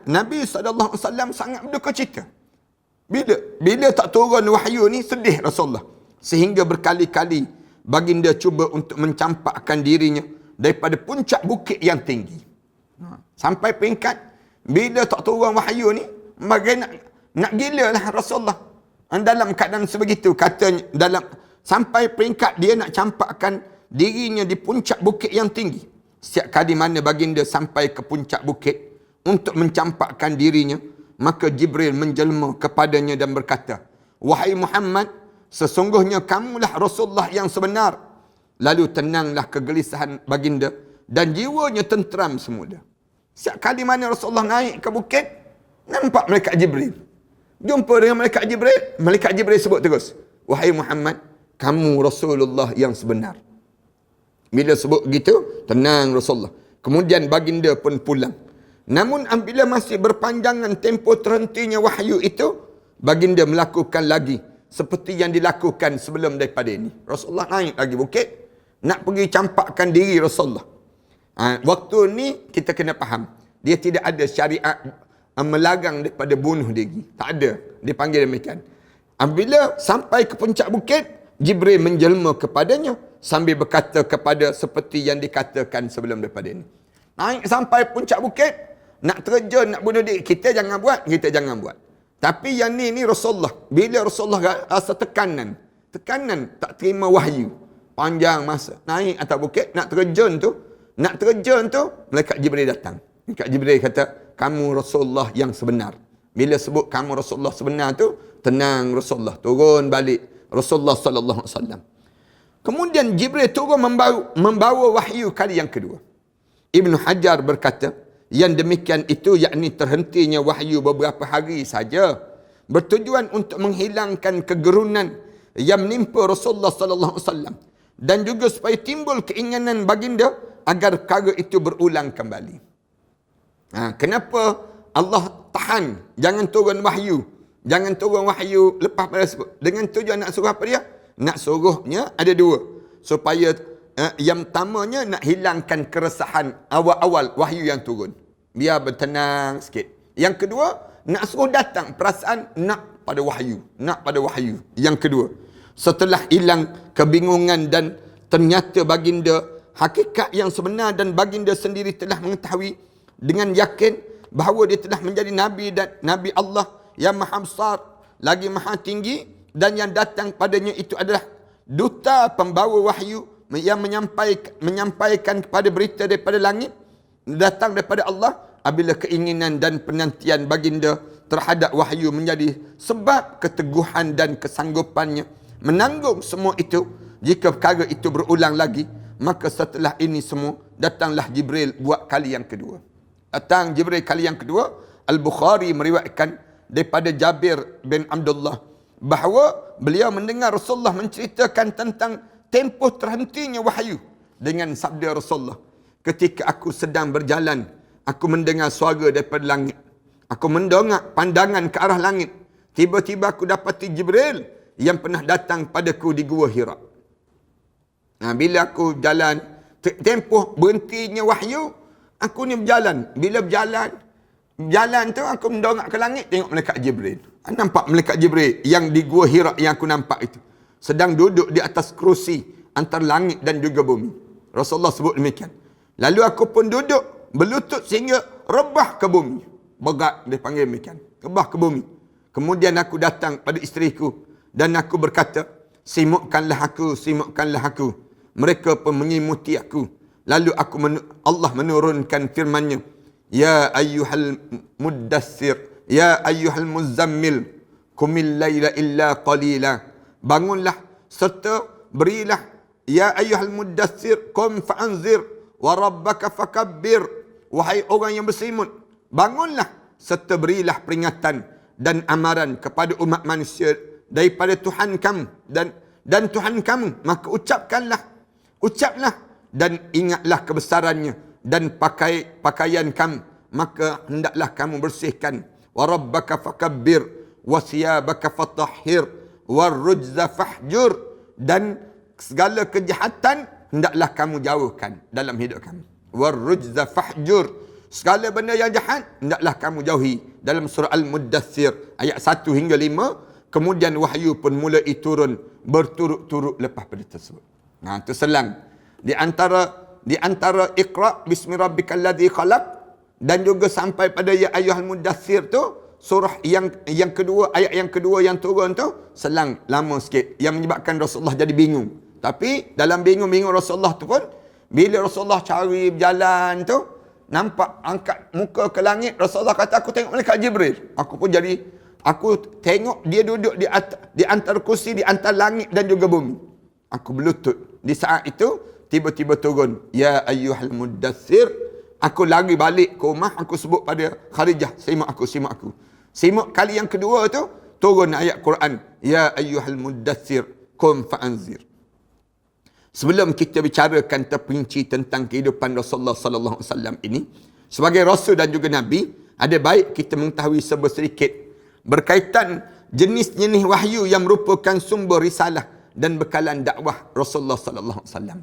Nabi SAW sangat berduka cita. Bila tak turun wahyu ni, sedih Rasulullah. Sehingga berkali-kali baginda cuba untuk mencampakkan dirinya daripada puncak bukit yang tinggi. Sampai peringkat, bila tak turun wahyu ni, nak gila lah Rasulullah. Dalam keadaan sebegitu, katanya, sampai peringkat dia nak campakkan dirinya di puncak bukit yang tinggi. Setiap kali mana baginda sampai ke puncak bukit untuk mencampakkan dirinya, maka Jibril menjelma kepadanya dan berkata, "Wahai Muhammad, sesungguhnya kamulah Rasulullah yang sebenar." Lalu tenanglah kegelisahan baginda dan jiwanya tenteram semula. Setiap kali mana Rasulullah naik ke bukit, nampak malaikat Jibril. Jumpa dengan malaikat Jibril sebut terus, "Wahai Muhammad, kamu Rasulullah yang sebenar." Bila sebut begitu, tenang Rasulullah. Kemudian baginda pun pulang. Namun apabila masih berpanjangan tempoh terhentinya wahyu itu, baginda melakukan lagi seperti yang dilakukan sebelum daripada ini. Rasulullah naik lagi bukit, nak pergi campakkan diri Rasulullah. Waktu ni kita kena faham, dia tidak ada syariat melarang daripada bunuh diri. Tak ada. Dia panggil demikian. Apabila sampai ke puncak bukit, Jibril menjelma kepadanya sambil berkata kepada seperti yang dikatakan sebelum daripada ini. Naik sampai puncak bukit, nak terjun, nak bunuh diri. Kita jangan buat. Tapi yang ni Rasulullah. Bila Rasulullah rasa tekanan, tak terima wahyu. Panjang masa. Naik atas bukit, nak terjun tu, malaikat Jibril datang. Malaikat Jibril kata, "Kamu Rasulullah yang sebenar." Bila sebut kamu Rasulullah sebenar tu, tenang Rasulullah. Turun balik Rasulullah sallallahu alaihi wasallam. Kemudian Jibril turun membawa wahyu kali yang kedua. Ibn Hajar berkata, yang demikian itu yakni terhentinya wahyu beberapa hari saja, bertujuan untuk menghilangkan kegerunan yang menimpa Rasulullah sallallahu alaihi wasallam dan juga supaya timbul keinginan baginda agar perkara itu berulang kembali. Kenapa Allah tahan jangan turun wahyu lepas pada sebut, dengan tujuan nak suruh apa dia? Nak suruhnya ada dua, supaya yang pertamanya nak hilangkan keresahan awal-awal wahyu yang turun, biar bertenang sikit. Yang kedua, nak suruh datang perasaan nak pada wahyu. Yang kedua, setelah hilang kebingungan dan ternyata baginda hakikat yang sebenar dan baginda sendiri telah mengetahui dengan yakin bahawa dia telah menjadi Nabi dan Nabi Allah yang maha besar lagi maha tinggi, dan yang datang padanya itu adalah duta pembawa wahyu yang menyampaikan kepada berita daripada langit, datang daripada Allah. Apabila keinginan dan penantian baginda terhadap wahyu menjadi sebab keteguhan dan kesanggupannya menanggung semua itu, jika perkara itu berulang lagi, maka setelah ini semua datanglah Jibril buat kali yang kedua. Datang Jibril kali yang kedua. Al-Bukhari meriwayatkan daripada Jabir bin Abdullah bahawa beliau mendengar Rasulullah menceritakan tentang tempoh terhentinya wahyu dengan sabda Rasulullah, "Ketika aku sedang berjalan, aku mendengar suara daripada langit. Aku mendongak pandangan ke arah langit. Tiba-tiba aku dapati Jibril yang pernah datang padaku di Gua Hira." Bila aku jalan, tempoh berhentinya wahyu, aku ni berjalan. Bila berjalan tu aku mendongak ke langit, tengok malaikat Jibril. Nampak malaikat Jibril yang di Gua Hira yang aku nampak itu sedang duduk di atas kerusi antara langit dan juga bumi. Rasulullah sebut demikian. Lalu aku pun duduk berlutut sehingga rebah ke bumi. Berat dia panggil demikian. Rebah ke bumi. Kemudian aku datang pada isteriku dan aku berkata, simukkanlah aku. Mereka pun menyimuti aku. Lalu Allah menurunkan firman-Nya, "Ya ayyuhal muddassir, ya ayyuhal muzammil, qumil laila illa qalila." Bangunlah serta berilah Ya ayyuhal muddathir, qum fa'anzir, wa rabbaka fakabbir. Wahai orang yang berselimut, bangunlah serta berilah peringatan dan amaran kepada umat manusia daripada Tuhan kamu dan Tuhan kamu. Maka ucaplah dan ingatlah kebesarannya dan pakaian kamu. Maka hendaklah kamu bersihkan. Wa rabbaka fakabbir, wa thiyabaka fatahhir, wa rujza fahjur. Dan segala kejahatan hendaklah kamu jauhkan dalam hidup kamu. Wa rujza fahjur. Segala benda yang jahat hendaklah kamu jauhi. Dalam surah Al-Muddathir ayat 1 hingga 5. Kemudian wahyu pun mulai turun berturut-turut lepas pada tersebut. Nah, itu selang. Di antara Iqra bismi rabbikal ladzi khalaq dan juga sampai pada ya ayyuhal muddathir tu, surah yang kedua, ayat yang kedua yang turun tu selang lama sikit yang menyebabkan Rasulullah jadi bingung. Tapi dalam bingung-bingung Rasulullah tu pun, bila Rasulullah cari berjalan tu, nampak angkat muka ke langit, Rasulullah kata, aku tengok malaikat Jibril. Aku tengok dia duduk di antara kursi, di antara langit dan juga bumi. Aku berlutut. Di saat itu, tiba-tiba turun, ya ayyuhal muddathir. Aku lari balik ke rumah, aku sebut pada Kharijah, simak aku. Simak kali yang kedua tu, turun ayat Quran, ya ayyuhal muddathir, qum fa'anzir. Sebelum kita bicarakan terperinci tentang kehidupan Rasulullah sallallahu alaihi wasallam ini, sebagai rasul dan juga nabi, ada baik kita mengetahui sedikit berkaitan jenis-jenis wahyu yang merupakan sumber risalah dan bekalan dakwah Rasulullah sallallahu alaihi wasallam.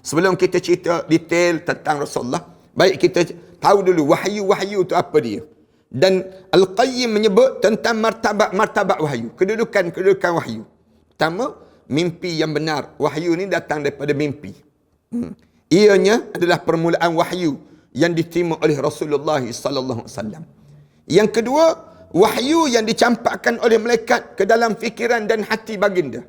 Sebelum kita cerita detail tentang Rasulullah, baik kita tahu dulu wahyu-wahyu itu apa dia. Dan Al-Qayyim menyebut tentang martabat wahyu, kedudukan wahyu. Pertama, mimpi yang benar. Wahyu ni datang daripada mimpi. Ianya adalah permulaan wahyu yang diterima oleh Rasulullah sallallahu alaihi wasallam. Yang kedua, wahyu yang dicampakkan oleh malaikat ke dalam fikiran dan hati baginda.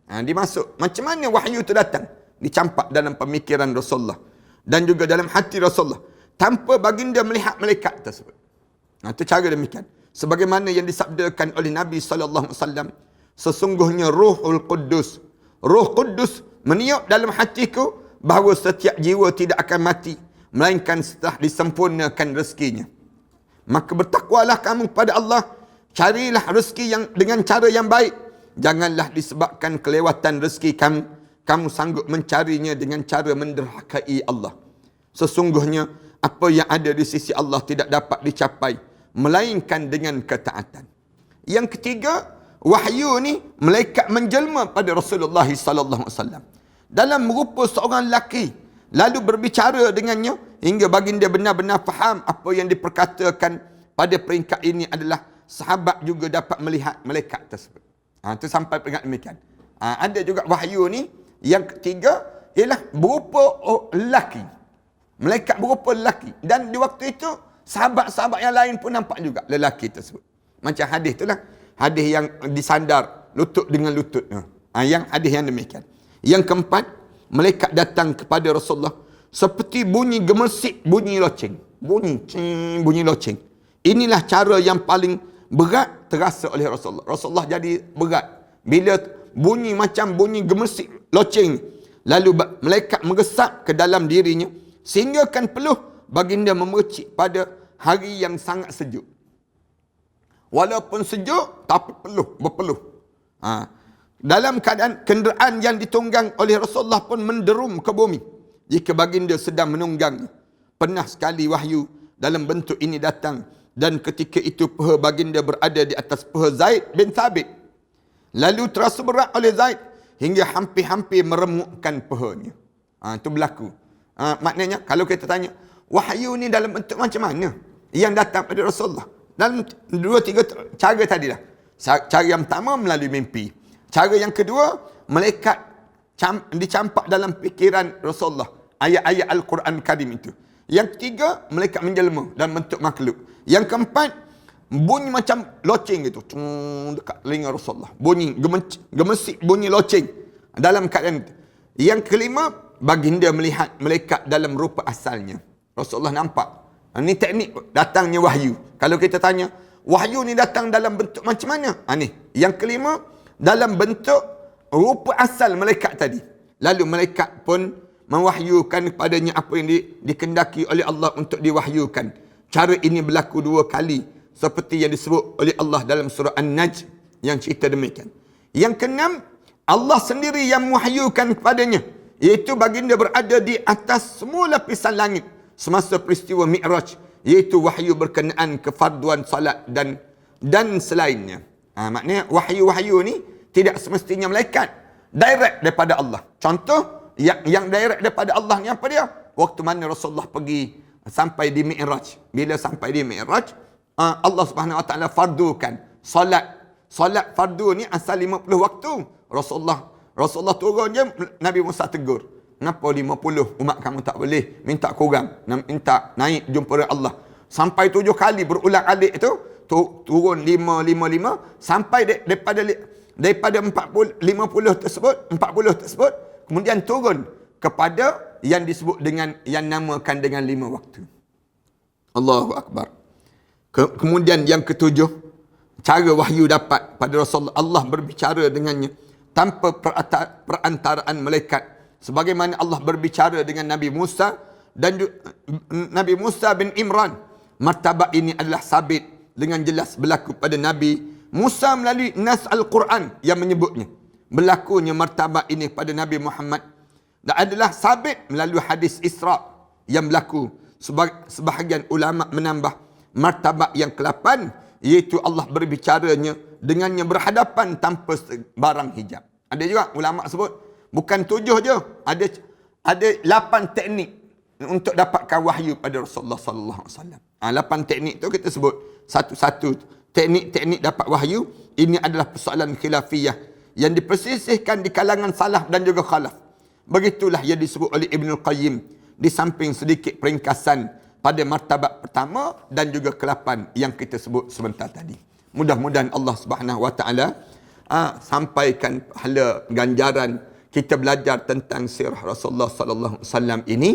Dimasuk macam mana wahyu itu datang? Dicampak dalam pemikiran Rasulullah dan juga dalam hati Rasulullah tanpa baginda melihat malaikat tersebut. Itu cara demikian. Sebagaimana yang disabdakan oleh Nabi sallallahu alaihi wasallam, sesungguhnya Ruhul Quddus, Ruh Kudus meniup dalam hatiku bahawa setiap jiwa tidak akan mati melainkan setelah disempurnakan rezekinya. Maka bertakwalah kamu kepada Allah, carilah rezeki yang dengan cara yang baik. Janganlah disebabkan kelewatan rezeki kamu sanggup mencarinya dengan cara menderhakai Allah. Sesungguhnya apa yang ada di sisi Allah tidak dapat dicapai melainkan dengan ketaatan. Yang ketiga, wahyu ni malaikat menjelma pada Rasulullah sallallahu alaihi wasallam dalam merupa seorang lelaki, lalu berbicara dengannya hingga baginda benar-benar faham apa yang diperkatakan. Pada peringkat ini adalah sahabat juga dapat melihat malaikat tersebut. Itu sampai peringkat demikian. Ada juga wahyu ni yang ketiga ialah berupa lelaki. Malaikat berupa lelaki. Dan di waktu itu, sahabat-sahabat yang lain pun nampak juga lelaki tersebut. Macam hadis itulah. Hadis yang disandar lutut dengan lutut. Yang hadis yang demikian. Yang keempat, malaikat datang kepada Rasulullah seperti bunyi gemersik, bunyi loceng. Bunyi loceng. Inilah cara yang paling berat terasa oleh Rasulullah. Rasulullah jadi berat bila bunyi macam bunyi gemersik, loceng. Lalu malaikat mengesap ke dalam dirinya sehingga kan peluh baginda memercik pada hari yang sangat sejuk. Walaupun sejuk, tapi berpeluh. Dalam keadaan kenderaan yang ditunggang oleh Rasulullah pun menderum ke bumi jika baginda sedang menunggangnya. Pernah sekali wahyu dalam bentuk ini datang, dan ketika itu peha baginda berada di atas peha Zaid bin Thabit. Lalu terasa berat oleh Zaid hingga hampir-hampir meremukkan pehanya. Itu berlaku. Maknanya kalau kita tanya, wahyu ni dalam bentuk macam mana yang datang pada Rasulullah? Dalam 2-3 cara tadi dah. Cara yang pertama melalui mimpi. Cara yang kedua, malaikat dicampak dalam fikiran Rasulullah. Ayat-ayat Al-Quran Karim itu. Yang ketiga, malaikat menjelma dalam bentuk makhluk. Yang keempat, bunyi macam loceng itu. Dekat telinga Rasulullah. Bunyi gemesik, bunyi loceng. Dalam keadaan itu. Yang kelima, baginda melihat malaikat dalam rupa asalnya. Rasulullah nampak. Ini teknik datangnya wahyu. Kalau kita tanya, wahyu ni datang dalam bentuk macam mana? Ni. Yang kelima, dalam bentuk rupa asal malaikat tadi. Lalu malaikat pun mewahyukan kepadanya apa yang dikendaki oleh Allah untuk diwahyukan. Cara ini berlaku 2 kali seperti yang disebut oleh Allah dalam surah An-Najm yang cerita demikian. Yang keenam, Allah sendiri yang mewahyukan kepadanya, iaitu baginda berada di atas semua lapisan langit semasa peristiwa Mi'raj, iaitu wahyu berkenaan kefarduan salat dan selainnya. Maknanya wahyu-wahyu ni tidak semestinya malaikat, direct daripada Allah. Contoh yang direct daripada Allah ni apa dia? Waktu mana Rasulullah pergi sampai di Mi'raj. Bila sampai di Mi'raj, Allah Subhanahu Wa Taala fardukan solat fardu ni asal 50 waktu. Rasulullah turun je, Nabi Musa tegur. Kenapa 50? Umat kamu tak boleh minta kurang, minta naik jumpa dengan Allah. Sampai 7 kali berulang alik itu, turun 5 sampai daripada 40 tersebut kemudian turun kepada yang disebut dengan, yang namakan dengan 5 waktu. Allahu Akbar. Kemudian yang ketujuh, cara wahyu dapat pada Rasulullah, Allah berbicara dengannya tanpa perantaraan malaikat. Sebagaimana Allah berbicara dengan Nabi Musa dan Nabi Musa bin Imran. Martabat ini adalah sabit dengan jelas berlaku pada Nabi Musa melalui nas Al-Quran yang menyebutnya. Berlakunya martabat ini pada Nabi Muhammad dan adalah sabit melalui hadis Isra yang berlaku. Sebahagian ulama menambah martabat yang ke-8, iaitu Allah berbicaranya dengannya berhadapan tanpa barang hijab. Ada juga ulama sebut bukan 7 je, ada 8 teknik untuk dapatkan wahyu pada Rasulullah sallallahu alaihi wasallam. 8 teknik tu kita sebut satu-satu teknik-teknik dapat wahyu. Ini adalah persoalan khilafiyah yang dipersisihkan di kalangan salaf dan juga khalaf. Begitulah yang disebut oleh Ibnul Qayyim di samping sedikit peringkasan pada martabat pertama dan juga ke-8 yang kita sebut sebentar tadi. Mudah-mudahan Allah Subhanahu Wa Taala sampaikan pahala ganjaran kita belajar tentang sirah Rasulullah sallallahu alaihi wasallam ini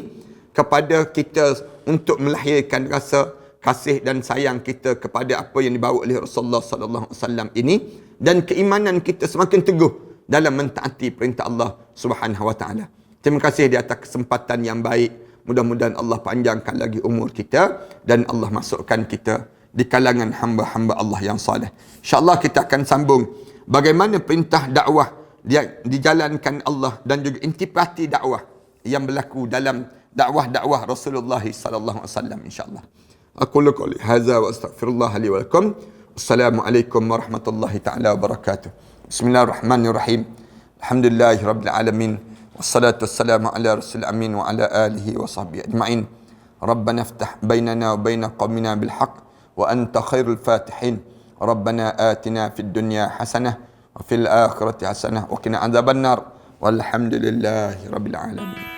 kepada kita untuk melahirkan rasa kasih dan sayang kita kepada apa yang dibawa oleh Rasulullah sallallahu alaihi wasallam ini, dan keimanan kita semakin teguh dalam mentaati perintah Allah Subhanahu Wa Taala. Terima kasih di atas kesempatan yang baik. Mudah-mudahan Allah panjangkan lagi umur kita dan Allah masukkan kita di kalangan hamba-hamba Allah yang saleh. InsyaAllah kita akan sambung bagaimana perintah dakwah dia dijalankan Allah dan juga intipati dakwah yang berlaku dalam dakwah-dakwah Rasulullah sallallahu alaihi wasallam, insya-Allah. Aqulu qouli hadza wa astaghfirullah li wa lakum. Assalamualaikum warahmatullahi taala wabarakatuh. Bismillahirrahmanirrahim. Alhamdulillahirabbil alamin. Wassalatu wassalamu ala rasul amin wa ala alihi wa sahbihi ajma'in. Rabbana iftah bainana wa baina qaumina bil haqq wa anta khairul fatihin. Rabbana atina fid dunya hasanah wa fil akhirati hasanah wa qina adzabannar. Walhamdulillahi rabbil alamin.